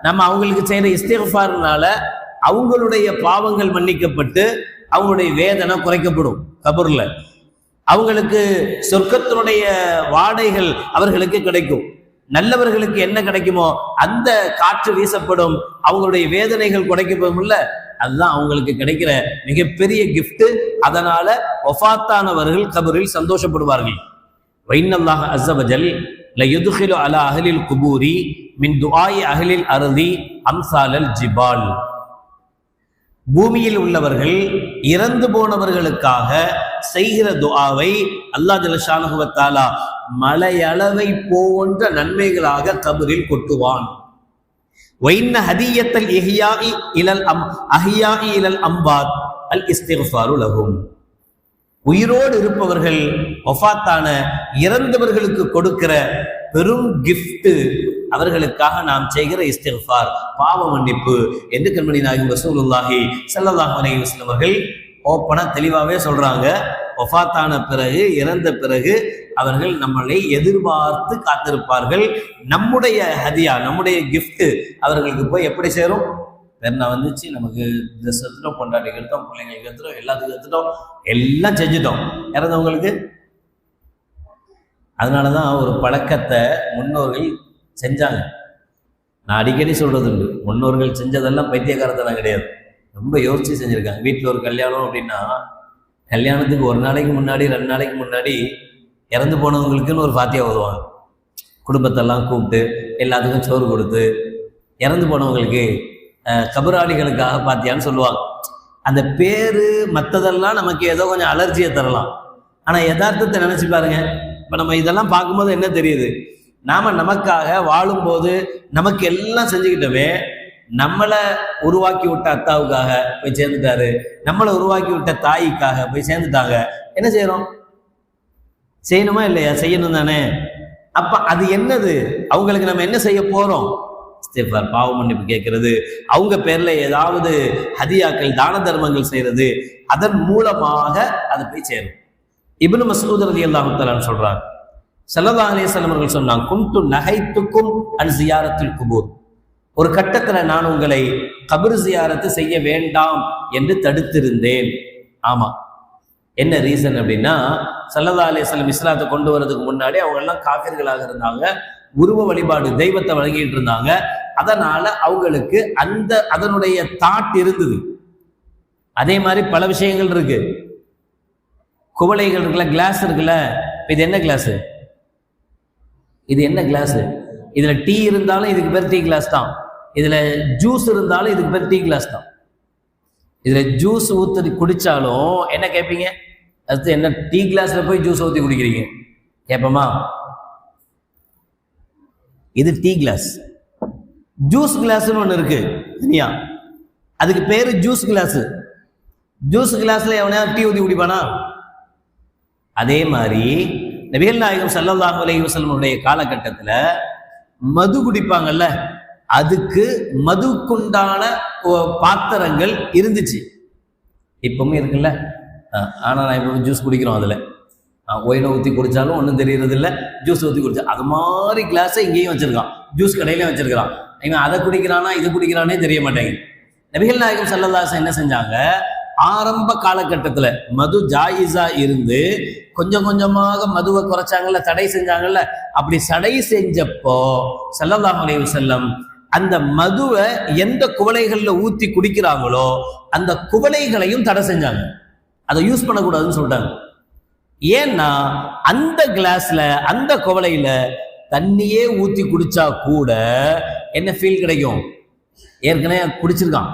நம்ம அவங்களுக்கு செய்யற இஸ்திக்ஃபார்னால அவங்களுடைய பாவங்கள் மன்னிக்கப்பட்டு அவங்களுடைய வேதனை குறைக்கப்படும். கபர்ல அவங்களுக்கு சொர்க்கத்தினுடைய வாடைகள் அவர்களுக்கு கிடைக்கும். நல்லவர்களுக்கு என்ன கிடைக்குமோ அந்த காற்று வீசப்படும், அவங்களுடைய வேதனைகள் குறைக்கப்படும். இல்ல, அதுதான் அவங்களுக்கு கிடைக்கிற மிகப்பெரிய கிஃப்ட். அதனால வஃபாத்தானவர்கள் கபரில் சந்தோஷப்படுவார்கள். வைன்னல்லாஹ அஸ்ஸ வஜல் லயுத்கிலு அலா அஹ்லில் குபூரி மின் துஆஇ அஹ்லில் அர்தி அம்சாலல் ஜிபால். பூமியில் உள்ளவர்கள் இறந்து போனவர்களுக்காக செய்கிற துஆவை அல்லாஹ் ஜல்ல ஷானஹு வ தஆலா மலையளவை போன்ற நன்மைகளாக கபரில் கொட்டுவான். வைன்ன ஹதியத்தல் இஹ்யாஇ இலல் அஹ்யாஇ இலல் அம்பாத் அல் இஸ்திக்ஃபாரு லஹும். உயிரோடு இருப்பவர்கள் வஃபாத்தான இறந்தவர்களுக்கு கொடுக்கிற பெரும் கிஃப்ட் அவர்களுக்காக நாம் செய்கிற இஸ்திக்ஃபார், பாவ மன்னிப்பு என்று கண்மணி நாயகம் ரசூலுல்லாஹி ஸல்லல்லாஹு அலைஹி வஸல்லம் அவர்கள் ஓப்பனா தெளிவாகவே சொல்றாங்க. வஃபாத்தான பிறகு, இறந்த பிறகு அவர்கள் நம்மளை எதிர்பார்த்து காத்திருப்பார்கள். நம்முடைய ஹதியா, நம்முடைய கிஃப்ட் அவர்களுக்கு போய் எப்படி சேரும்? பெருனா வந்துச்சு, நமக்கு ட்ரெஸ் எடுத்துட்டோம், பொண்டாட்டிக்கு எடுத்தோம், பிள்ளைங்களுக்கு எடுத்துட்டோம், எல்லாத்துக்கும் எடுத்துட்டோம், எல்லாம் செஞ்சுட்டோம் இறந்தவங்களுக்கு. அதனாலதான் ஒரு பழக்கத்தை முன்னோர்கள் செஞ்சாங்க. நான் அடிக்கடி சொல்றது உண்டு, முன்னோர்கள் செஞ்சதெல்லாம் பைத்தியக்காரத்தெல்லாம் கிடையாது, ரொம்ப யோசிச்சு செஞ்சிருக்காங்க. வீட்டில் ஒரு கல்யாணம் அப்படின்னா கல்யாணத்துக்கு ஒரு நாளைக்கு முன்னாடி 2 நாளைக்கு முன்னாடி இறந்து போனவங்களுக்குன்னு ஒரு ஃபாத்தியா ஓதுவாங்க. குடும்பத்தெல்லாம் கூப்பிட்டு எல்லாத்துக்கும் சோறு கொடுத்து, இறந்து போனவங்களுக்கு கபராளிகளுக்காக பாத்தியான்னு சொல்லுவாங்க. அந்த பேரு மற்றதெல்லாம் நமக்கு ஏதோ கொஞ்சம் அலர்ஜியை தரலாம். ஆனால் யதார்த்தத்தை நினைச்சு பாருங்க. இப்போ நம்ம இதெல்லாம் பார்க்கும்போது என்ன தெரியுது? நாம நமக்காக வாழும்போது நமக்கு எல்லாம் செஞ்சுக்கிட்டோமே, நம்மளை உருவாக்கி விட்ட அத்தாவுக்காக போய் சேர்ந்துட்டாரு, நம்மளை உருவாக்கி விட்ட தாய்க்காக போய் சேர்ந்துட்டாங்க. என்ன செய்யறோம்? செய்யணுமா இல்லையா? செய்யணும் தானே. அப்ப அது என்னது? அவங்களுக்கு நம்ம என்ன செய்ய போறோம்? இஸ்திக்ஃபார், பாவ மன்னிப்பு கேட்கறது, அவங்க பேர்ல ஏதாவது ஹதியாக்கள், தான தர்மங்கள் செய்யறது, அதன் மூலமாக அது போய் சேரும். இப்னு மஸ்ஊத் ரலியல்லாஹு தஆலா சொல்றாங்க, ஸல்லல்லாஹு அலைஹி வஸல்லம் அவர்கள் சொன்னாங்க, குன்து நஹைத்துக்கும் அன் ஜியாரத்துல் குபூர். ஒரு கட்டத்துல நான் உங்களை கபர் ஜியாரத்து செய்ய வேண்டாம் என்று தடுத்திருந்தேன். ஆமா, என்ன ரீசன் அப்படின்னா, ஸல்லல்லாஹு அலைஹி வஸல்லம் இஸ்லாத்தை கொண்டு வரதுக்கு முன்னாடி அவங்க எல்லாம் காஃபிர்களாக இருந்தாங்க, உருவ வழிபாடு தெய்வத்தை வழங்கிட்டு இருந்தாங்க. அதனால அவங்களுக்கு அதனுடைய தாட் இருந்தது. அதே மாதிரி பல விஷயங்கள் இருக்கு. குவளைகள் இருக்குல்ல, கிளாஸ் இருக்குல்ல, இது என்ன கிளாஸ்? இது என்ன கிளாஸ்? இதுல டீ இருந்தாலும் இதுக்கு பேர் டீ கிளாஸ் தான். இதுல ஜூஸ் இருந்தாலும் இதுக்கு பேர் டீ கிளாஸ் தான். இதுல ஜூஸ் ஊற்றி குடிச்சாலும் என்ன கேட்பீங்க? அது என்ன டீ கிளாஸ்ல போய் ஜூஸ் ஊற்றி குடிக்கிறீங்க கேட்போமா? இது டீ கிளாஸ். ஜூஸ் கிளாஸ்னு ஒன்று இருக்கு இல்லையா, அதுக்கு பேரு ஜூஸ் கிளாஸ். ஜூஸ் கிளாஸ்ல எவனையா டீ ஊற்றி குடிப்பானா? அதே மாதிரி நபிகள் நாயகம் ஸல்லல்லாஹு அலைஹி வஸல்லம் காலகட்டத்தில் மது குடிப்பாங்கல்ல, அதுக்கு மதுக்குண்டான பாத்திரங்கள் இருந்துச்சு, இப்பவுமே இருக்குல்ல. ஆனா நான் இப்போ ஜூஸ் குடிக்கிறோம், அதுல ஒயினை ஊற்றி குடிச்சாலும் ஒன்றும் தெரியறது இல்லை, ஜூஸ் ஊற்றி குடிச்சா அது மாதிரி கிளாஸை இங்கேயும் வச்சிருக்கான், ஜூஸ் கடையிலையும் வச்சிருக்கிறான். இவன் அதை குடிக்கிறானா இது குடிக்கிறானே தெரிய மாட்டேங்குது. நபிகள் நாயகம் ஸல்லல்லாஹு அலைஹி வஸல்லம் என்ன செஞ்சாங்க, ஆரம்ப காலகட்டத்துல மது ஜாயிஸா இருந்து கொஞ்சம் கொஞ்சமாக மதுவை குறைச்சாங்கல்ல, தடை செஞ்சாங்கல்ல. அப்படி தடை செஞ்சப்போ ஸல்லல்லாஹு அலைஹி வஸல்லம் அந்த மதுவை எந்த குவளைகள்ல ஊத்தி குடிக்கிறாங்களோ அந்த குவளைகளையும் தடை செஞ்சாங்க, அதை யூஸ் பண்ணக்கூடாதுன்னு சொல்லிட்டாங்க. ஏன்னா அந்த கிளாஸ்ல அந்த குவளையில தண்ணியே ஊத்தி குடிச்சா கூட என்ன ஃபீல் கிடைக்கும்? ஏற்கனவே குடிச்சிருக்கான்,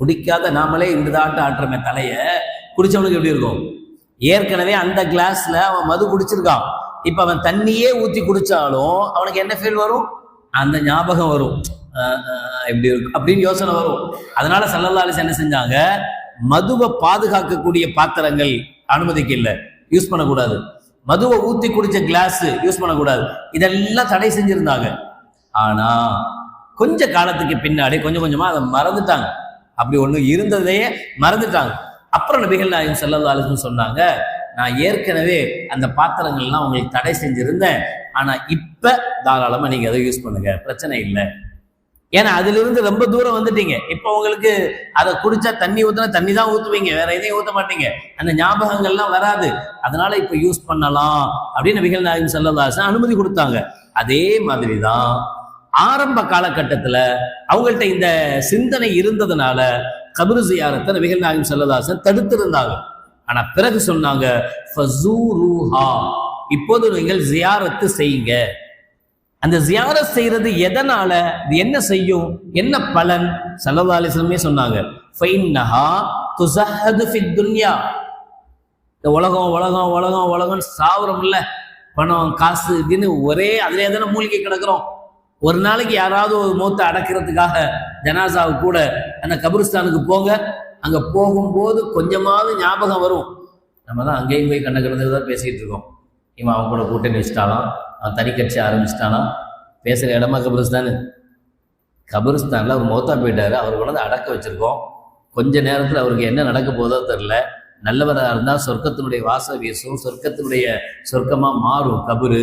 குடிக்காத நாமளே இந்த ஆட்டம் ஆட்டுறமே தலைய, குடிச்சவனுக்கு எப்படி இருக்கும்? ஏற்கனவே அந்த கிளாஸ்ல அவன் மது குடிச்சிருக்கான், இப்ப அவன் தண்ணியே ஊத்தி குடிச்சாலும் அவனுக்கு என்ன ஃபீல் வரும்? அந்த ஞாபகம் வரும், எப்படி இருக்கும் அப்படின்னு யோசனை வரும். அதனால ஸல்லல்லாஹு அலைஹி வஸல்லம் என்ன செஞ்சாங்க, மதுவை பாதுகாக்கக்கூடிய பாத்திரங்கள் அனுமதிக்கு இல்லை, யூஸ் பண்ணக்கூடாது. மதுவை ஊத்தி குடிச்ச கிளாஸ் யூஸ் பண்ணக்கூடாது, இதெல்லாம் தடை செஞ்சிருந்தாங்க. ஆனா கொஞ்ச காலத்துக்கு பின்னாடி கொஞ்சம் கொஞ்சமா அதை மறந்துட்டாங்க, அப்படி ஒண்ணு இருந்ததையே மறந்துட்டாங்க. அப்புறம் நபிகள் நாயகம் ஸல்லல்லாஹு அலைஹி வஸல்லம் சொன்னாங்க, நான் ஏற்கனவே அந்த பாத்திரங்கள்லாம் உங்களுக்கு தடை செஞ்சிருந்தேன், ஆனா இப்ப தாராளமா நீங்க அதை யூஸ் பண்ணுங்க, பிரச்சனை இல்லை. ஏன்னா அதுல இருந்து ரொம்ப தூரம் வந்துட்டீங்க. இப்ப உங்களுக்கு அதை குடிச்சா தண்ணி ஊத்துனா தண்ணி தான் ஊத்துவீங்க, வேற எதையும் ஊத்த மாட்டீங்க, அந்த ஞாபகங்கள்லாம் வராது. அதனால இப்ப யூஸ் பண்ணலாம் அப்படின்னு நபிகள் நாயகம் ஸல்லல்லாஹு அலைஹி வஸல்லம் அனுமதி கொடுத்தாங்க. அதே மாதிரிதான் ஆரம்ப காலகட்டத்துல அவங்கள்ட்ட இந்த சிந்தனை இருந்ததுனால கபர் ஜியாரத்தை நபிகள் நாயகம் ஸல்லல்லாஹு அலைஹி வஸல்லம் தடுத்திருந்தாங்க. ஆனா பிறகு சொன்னாங்க, ஃபஸூருஹா, இப்போது நீங்கள் ஜியாரத்து செய்யுங்க. அந்த ஜியாரத் செய்யறது எதனால, இது என்ன செய்யும், என்ன பலன்? ஸல்லல்லாஹு அலைஹி வஸல்லம் சொன்னாங்க, ஃபைன்னஹா துஸஹது ஃபித் துன்யா. இந்த உலகம் உலகம் உலகம் உலகம் சாவறோம்ல, பணம் காசு இதுன்னு ஒரே அதிலே தானே மூழ்கி கிடக்கிறோம். ஒரு நாளைக்கு யாராவது ஒரு மௌத்தை அடக்கிறதுக்காக ஜனாசாவு கூட அந்த கபிரிஸ்தானுக்கு போங்க, அங்க போகும்போது கொஞ்சமாவது ஞாபகம் வரும். நம்ம தான் அங்கேயும் போய் கண்ணக்கிறது தான் பேசிக்கிட்டு இருக்கோம். இவன் அவன் கூட கூட்டணி வச்சுட்டாலாம், அவன் தனி கட்சி ஆரம்பிச்சிட்டானா, பேசுகிற இடமா கபிரிஸ்தானு. கபிரிஸ்தானில் அவர் மௌத்தா போயிட்டாரு, அவர் கூட அடக்க வச்சிருக்கோம். கொஞ்ச நேரத்தில் அவருக்கு என்ன நடக்க போதோ தெரில. நல்லவராக இருந்தால் சொர்க்கத்தினுடைய வாசல் வீசும், சொர்க்கமாக மாறும் கபரு.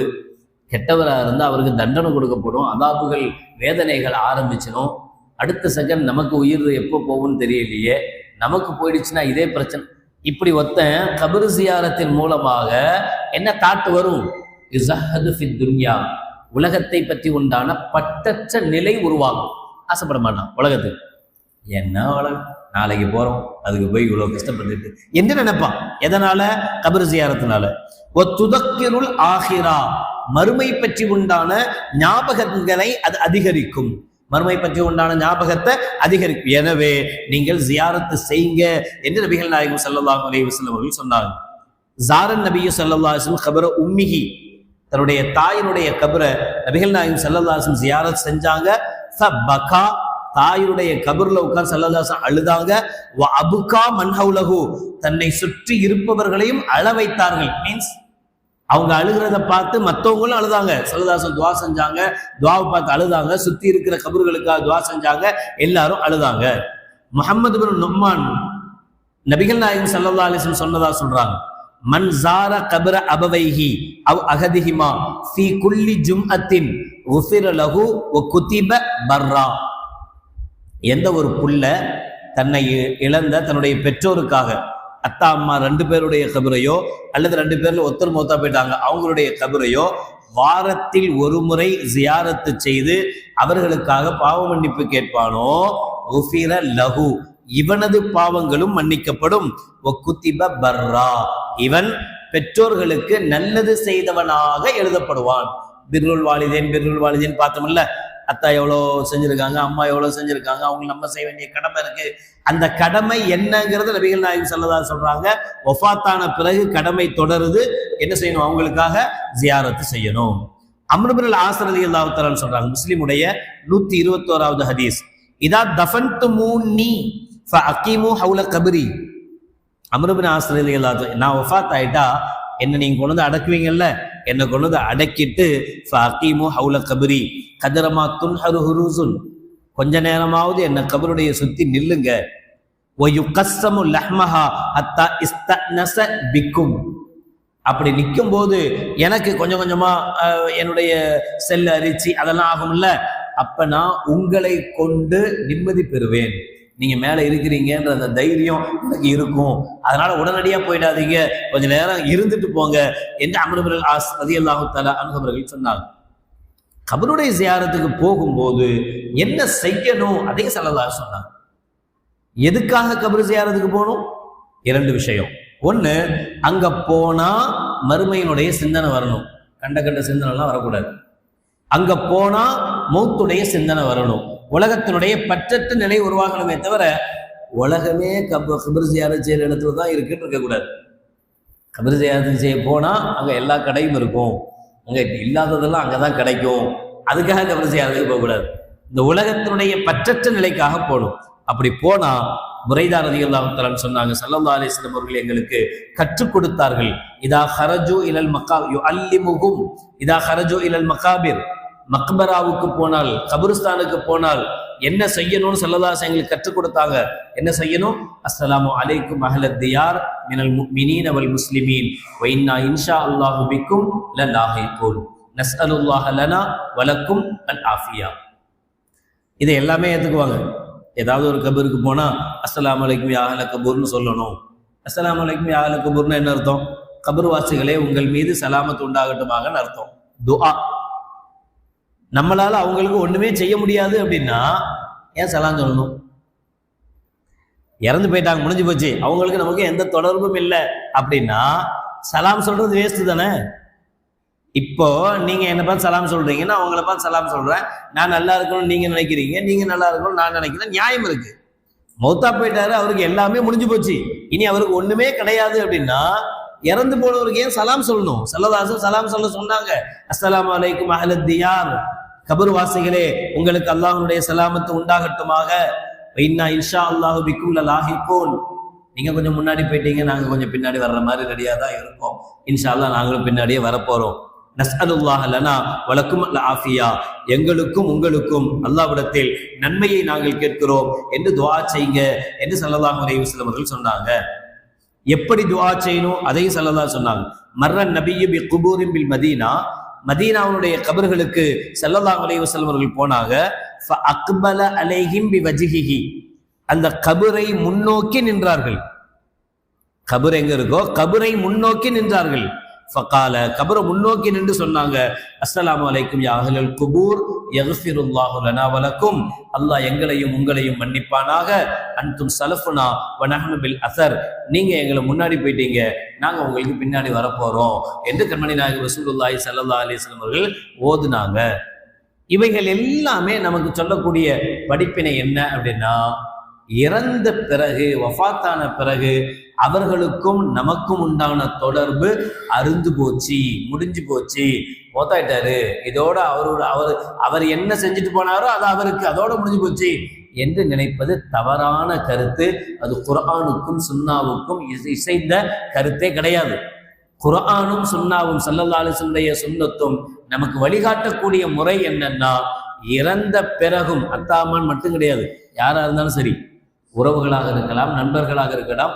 கெட்டவராக இருந்தால் அவருக்கு தண்டனை கொடுக்கப்படும், அதாபுகள் வேதனைகள் ஆரம்பிச்சிடும். அடுத்த செகண்ட் நமக்கு உயிர் எப்போ போகும்னு தெரியலையே, நமக்கு போயிடுச்சுன்னா இதே பிரச்சனை. இப்படி ஒருத்தன் கபர் ஜியாரத்தின் மூலமாக என்ன தாட்டு வரும்? இஸஹது ஃபித் துன்யா, உலகத்தை பற்றி உண்டான பட்டற்ற நிலை உருவாகும். ஆசைப்பட மாட்டான் உலகத்துக்கு. என்ன உலகம், நாளைக்கு போறோம், அதுக்கு போய் இவ்வளவு கஷ்டப்பட்டுட்டு என்று நினைப்பான். எதனால? கபர் ஜியாரத்தினால. துதக்கிருல் ஆஹிரா, மறுமை பற்றி உண்டான ஞாபகங்களை அது அதிகரிக்கும், மறுமை பற்றி உண்டான ஞாபகத்தை அதிகரிக்கும். எனவே நீங்கள் ஜியாரத்து செய்யுங்க என்று நபிகள் நாயகம் ஸல்லல்லாஹு அலைஹி வஸல்லம் அவர்கள் சொன்னாங்க. ஜாரன் நபி ஸல்லல்லாஹு அலைஹி வஸல்லம் கபர உம்மிஹி, தன்னுடைய தாயினுடைய கபரை நபிகள் நாயகம் ஸல்லல்லாஹு அலைஹி வஸல்லம் ஜியாரத் செஞ்சாங்க. ஃபபகா, தாயுடைய கபர்ல உட்கார்ந்து ஸல்லல்லாஹு அலைஹி வஸல்லம் அழுதாங்க. வ அபுகா மன் ஹவுலஹு, தன்னை சுற்றி இருப்பவர்களையும் அழ வைத்தார்கள். மீன்ஸ் அவங்க அழுகிறத பார்த்து மற்றவங்களும் அழுதாங்க. ஸல்லல்லாஹு அலைஹி வஸல்லம் துவா செஞ்சாங்க, துவாவை பார்த்து அழுதாங்க. சுத்தி இருக்கிற கபர்களுக்காக துவா செஞ்சாங்க, எல்லாரும் அழுதாங்க. முஹம்மது பின் நும்மான் நபிகள் நாயகம் ஸல்லல்லாஹு அலைஹி வஸல்லம் சொன்னதா சொல்றாங்க, மன் ஜார கபர அபவைஹி அவ் அஹதிஹிமா ஃபீ குல்லி ஜும்அத்தின் குஃபிர லஹு வ குதிப பர்ரா. எந்த ஒரு புள்ள தன்னை இழந்த தன்னுடைய பெற்றோருக்காக அத்தா அம்மா 2 பேருடைய கபரையோ அல்லது 2 பேர்ல ஒருத்தர் மௌத்தா போயிட்டாங்க அவங்களுடைய கபரையோ வாரத்தில் ஒரு முறை ஜியாரத்து செய்து அவர்களுக்காக பாவ மன்னிப்பு கேட்பானோ குஃபிர லஹு, இவனது பாவங்களும் மன்னிக்கப்படும். குதிப பர்ரா, இவன் பெற்றோர்களுக்கு நல்லது செய்தவனாக எழுதப்படுவான். பிர்ருல் வாலிதேன் பார்த்தோம்ல, அத்தா எவ்வளோ செஞ்சிருக்காங்க, அம்மா எவ்வளோ செஞ்சிருக்காங்க, அவங்க நம்ம செய்ய வேண்டிய கடமை இருக்கு. அந்த கடமை என்னங்கிறது நபிகள் நாயகம் ஸல்லல்லாஹு அலைஹி சொல்றாங்க. வஃபாத்தான பிறகு கடமை தொடருது, என்ன செய்யணும்? அவங்களுக்காக ஜியாரத்து செய்யணும். அம்ர் இப்னு ஆஸ் ரலியல்லாஹு தஆலா சொல்றாங்க, முஸ்லிமுடைய 121வது ஹதீஸ், இதா தஃபன்துமூனி ஃபஅகீமு ஹவுல கப்ரி. அம்ர் இப்னு ஆஸ் ரலியல்லாஹு தஆலா, நான் வஃபாத் ஆயிட்டா என்ன நீங்க கொண்டு வந்து அடக்குவீங்கல்ல, என்னை கொண்டு வந்து அடக்கிட்டு ஃபஅகீமு ஹவுல கப்ரி கதரமா துன்ஹரு ஹுருசுன், கொஞ்ச நேரமாவது என்ன கபருடைய சுத்தி நில்லுங்க. வயுகஸ்ஸமு லஹ்மஹா ஹத்தா இஸ்தனஸ பிக்கும், அப்படி நிற்கும் போது எனக்கு கொஞ்சம் கொஞ்சமா என்னுடைய செல் அரிச்சு அதெல்லாம் ஆகும்ல, அப்ப நான் உங்களை கொண்டு நிம்மதி பெறுவேன். நீங்க மேல இருக்கிறீங்கன்ற அந்த தைரியம் எனக்கு இருக்கும், அதனால உடனடியா போயிடாதீங்க, கொஞ்ச நேரம் இருந்துட்டு போங்க என்று அம்ர் இப்னு ஆஸ் ரலியல்லாஹு தஆலா அன்ஹு அவர்கள் சொன்னாங்க. கபருடைய ஜியாரத்துக்கு போகும்போது என்ன செய்யணும் அதையும் ஸல்லல்லாஹு அலைஹி சொன்னாங்க. எதுக்காக கபர் ஜியாரத்துக்கு போகணும்? 2 விஷயம். ஒண்ணு, அங்க போனா மறுமையினுடைய சிந்தனை வரணும், கண்ட சிந்தனைலாம் வரக்கூடாது. அங்க போனா மௌத்துடைய சிந்தனை வரணும், உலகத்தினுடைய பற்றற்ற நிலை உருவாகணுமே தவிர உலகமே கபர் ஜியாரத் செய்யற இடத்துல தான் இருக்குன்னு இருக்கக்கூடாது. கபர் ஜியாரத் செய்ய போனா அங்க எல்லா கடையும் இருக்கும், அங்க இல்லாததெல்லாம் அங்கதான் கிடைக்கும், அதுக்காக கபர் ஜியாரத்துக்கு போகக்கூடாது. இந்த உலகத்தினுடைய பற்றற்ற நிலைக்காக போகணும். அப்படி போனா புரைதா ரலியல்லாஹு தஆலா சொன்னாங்க, ஸல்லல்லாஹு அலைஹி வஸல்லம் அவர்கள் எங்களுக்கு கற்றுக் கொடுத்தார்கள், இதா ஹரஜு இலல் மகாபிர் யுஅல்லிமுஹும், இதா ஹரஜு இலல் மகாபிர், மக்பராவுக்கு போனால் கபருஸ்தானுக்கு போனால் என்ன செய்யணும்னு ஸல்லல்லாஹு அலைஹி வஸல்லம் எங்களுக்கு கற்றுக் கொடுத்தாங்க. என்ன செய்யணும்? அஸ்ஸலாமு அலைக்கும் அஹ்லத் தியார் மினல் முஃமினீன வல் முஸ்லிமீன் வ இன்னா இன்ஷா அல்லாஹு பிக்கும் லலாஹிகூன் நஸ்அலுல்லாஹ லனா வலக்கும் அல் ஆஃபியா. இதை எல்லாமே ஏற்றுக்குவாங்க. ஏதாவது ஒரு கபருக்கு போனா அஸ்ஸலாமு அலைக்கும் யா அஹ்ல கபூர்னு சொல்லணும். அஸ்ஸலாமு அலைக்கும் யா அஹ்ல கபூர்னு என்ன அர்த்தம்? கபர் வாசிகளே உங்கள் மீது சலாமத் உண்டாகட்டுமாகன்னு அர்த்தம். துஆ. நம்மளால அவங்களுக்கு ஒண்ணுமே செய்ய முடியாது அப்படின்னா ஏன் சலாம் சொல்லணும்? இறந்து போயிட்டாங்க, முடிஞ்சு போச்சு, அவங்களுக்கு நமக்கு எந்த தொடர்பும் இல்லை அப்படின்னா சலாம் சொல்றது வேஸ்ட் தானே. இப்போ நீங்க என்ன பார்த்து சலாம் சொல்றீங்கன்னா அவங்கள பார்த்து சலாம் சொல்றேன், நான் நல்லா இருக்கணும்னு நீங்க நினைக்கிறீங்க, நீங்க நல்லா இருக்கணும்னு நான் நினைக்கிறேன், நியாயம் இருக்கு. மௌத்தா போயிட்டாரு, அவருக்கு எல்லாமே முடிஞ்சு போச்சு, இனி அவருக்கு ஒண்ணுமே கிடையாது அப்படின்னா இறந்து போனவருக்கு ஏன் சலாம் சொல்லணும்? ஸல்லல்லாஹு அலைஹி வஸல்லம் சலாம் சொல்ல சொன்னாங்க. அஸ்ஸலாமு அலைக்கும் அஹ்லத் தியார், கபர் வாசிகளே உங்களுக்கு அல்லாஹ்வுடைய சலாமத்து உண்டாகட்டுமாக, இன்னா இன்ஷா அல்லாஹு பிக்கும் லலாஹிகூன், நீங்க கொஞ்சம் முன்னாடி போயிட்டீங்க, நாங்க கொஞ்சம் பின்னாடி வர்ற மாதிரி ரெடியா தான் இருக்கோம், இன்ஷா அல்லாஹ் நாங்களும் பின்னாடியே வரப்போறோம். நஸ்அலுல்லாஹ லனா வலக்கும் அல் ஆஃபியா, எங்களுக்கும் உங்களுக்கும் அல்லாஹ்விடத்தில் நன்மையை நாங்கள் கேட்கிறோம் என்று துஆ செய்யுங்க என்று ஸல்லல்லாஹு அலைஹி வஸல்லம் அவர்கள் சொன்னாங்க. எப்படி துஆ செய்யணும் அதையும் ஸல்லல்லாஹு சொன்னாங்க. மர்ரன் நபியு பி குபூரின் பில் மதீனா, மதீனாவுடைய கபர்களுக்கு ஸல்லல்லாஹு அலைஹி வஸல்லம் அவர்கள் போனாங்க. ஃபஅக்பல அலைஹிம் பிவஜ்ஹிஹி, அந்த கபரை முன்னோக்கி நின்றார்கள். கபர் எங்க இருக்கோ கபரை முன்னோக்கி நின்றார்கள். ஃபகால, கபரை முன்னோக்கி நின்று சொன்னாங்க, அஸ்ஸலாமு அலைக்கும் யா அஹ்லல் குபூர் யக்ஃபிருல்லாஹு லனா வலக்கும், அல்லாஹ் எங்களையும் உங்களையும் மன்னிப்பானாக, அன்தும் சலஃபுனா வ நஹ்னு பில் அஸர், நீங்க எங்களை முன்னாடி போயிட்டீங்க, நாங்க உங்களுக்கு பின்னாடி வரப்போறோம் என்று கண்மணி நாயகம் ரசூலுல்லாஹி ஸல்லல்லாஹு அலைஹி வஸல்லம் அவர்கள் ஓதுனாங்க. இவைகள் எல்லாமே நமக்கு சொல்லக்கூடிய படிப்பினை என்ன அப்படின்னா, இறந்த பிறகு வஃபாத்தான பிறகு அவர்களுக்கும் நமக்கும் உண்டான தொடர்பு அருந்து போச்சு, முடிஞ்சு போச்சு, மௌத்தாயிட்டாரு, இதோட அவர் என்ன செஞ்சுட்டு போனாரோ அது அவருக்கு அதோட முடிஞ்சு போச்சு என்று நினைப்பது தவறான கருத்து. அது குர்ஆனுக்கும் சுன்னாவுக்கும் இசைந்த கருத்தே கிடையாது. குர்ஆனும் சுன்னாவும் ஸல்லல்லாஹு அலைஹி வஸல்லம் சுன்னத்தும் நமக்கு வழிகாட்டக்கூடிய முறை என்னன்னா, இறந்த பிறகும் அத்தாமான் மட்டும் கிடையாது, யாரா இருந்தாலும் சரி, உறவுகளாக இருக்கலாம், நண்பர்களாக இருக்கலாம்,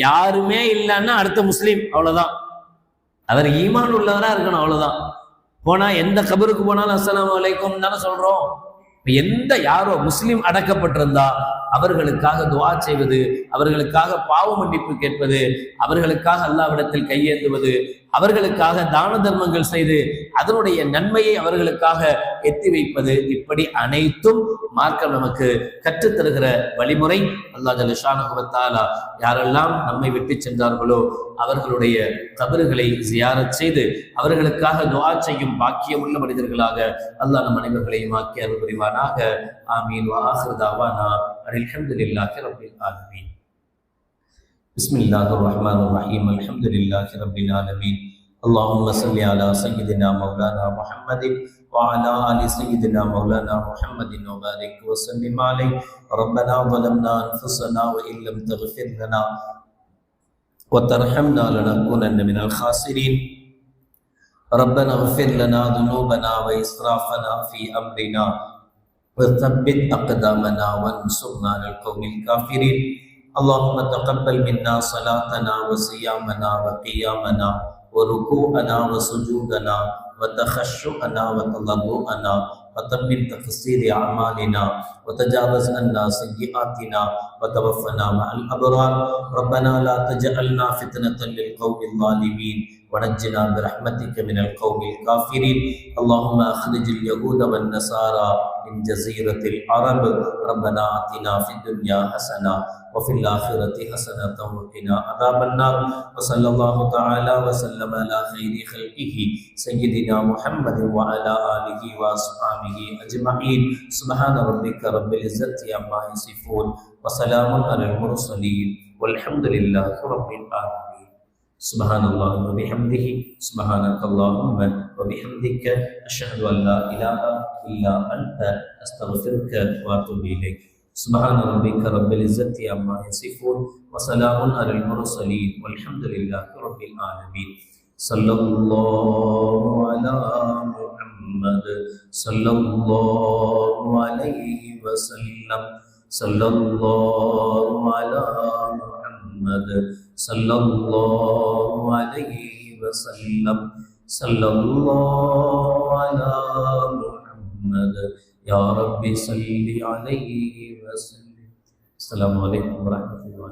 யாருமே இல்லைன்னா அடுத்த முஸ்லீம், அவ்வளவுதான். அவர் ஈமான் உள்ளவரா இருக்கணும், அவ்வளவுதான். போனா எந்த கபருக்கு போனாலும் அஸ்ஸலாமு அலைக்கும் தானே சொல்றோம். எந்த யாரோ முஸ்லிம் அடக்கப்பட்டிருந்தா அவர்களுக்காக துஆ செய்வது, அவர்களுக்காக பாவ மன்னிப்பு கேட்பது, அவர்களுக்காக அல்லாஹ்விடத்தில் கையேந்துவது, அவர்களுக்காக தான தர்மங்கள் செய்து அதனுடைய நன்மையை அவர்களுக்காக எத்தி வைப்பது, இப்படி அனைத்தும் மார்க்கம் நமக்கு கற்றுத்தருகிற வழிமுறை. அல்லாஹ் ஜல்ல ஷானஹு வ தஆலா யாரெல்லாம் நம்மை விட்டு சென்றார்களோ அவர்களுடைய கபறுகளை ஜியாரத் செய்து அவர்களுக்காக துஆ செய்யும் பாக்கியம் உள்ள மனிதர்களாக அல்லாஹ் நம் அனைவர்களையும் ஆக்கி அருள் புரிவானாக. ஆமீன். வ ஆகிரு தாவானா அல்ஹம்துலில்லாஹி ரப்பில் ஆலமீன். பிஸ்மில்லாஹிர் ரஹ்மானிர் ரஹீம். அல்ஹம்துலில்லாஹி ரப்பில் ஆலமீன். اللهم صل على سيدنا مولانا محمد وعلى آل سيدنا مولانا محمد وبارك وسلم عليه. ربنا ظلمنا أنفسنا وإن لم تغفر لنا وترحمنا لنكونن من الخاسرين. ربنا اغفر لنا ذنوبنا وإسرافنا في أمرنا وثبت أقدامنا وانصرنا على القوم الكافرين. اللهم تقبل منا صلاتنا وصيامنا وقيامنا وركوعنا وسجودنا وتخشعنا وتضرعنا وتمم تقصير أعمالنا وتجاوز عنا سيئاتنا وتوفنا مع الأبرار. ربنا لا تجعلنا فتنة للقوم الظالمين ونجنا برحمتك من القوم الكافرين. اللهم أخرج اليهود والنصارى من جزيرة العرب. ربنا آتنا في الدنيا حسنة وفي الآخرة حسنة وقنا عذاب النار. وصلى الله تعالى وسلم على خير خلقه سيدنا محمد وعلى آله وأصحابه أجمعين. سبحان ربك رب العزة عما يصفون وسلام على المرسلين والحمد لله رب العالمين. سبحان الله وبحمده سبحانك اللهم وبحمدك أشهد أن لا إله إلا أنت أستغفرك وأتوب إليك. سبحان ربك رب العزة عما يصفون وسلام على المرسلين والحمد لله رب العالمين. صلى الله على محمد صلى الله عليه وسلم. صلى الله على محمد صلى الله عليه وسلم. صلى الله على محمد يا رب صل عليه وسلم. السلام عليكم ورحمة الله.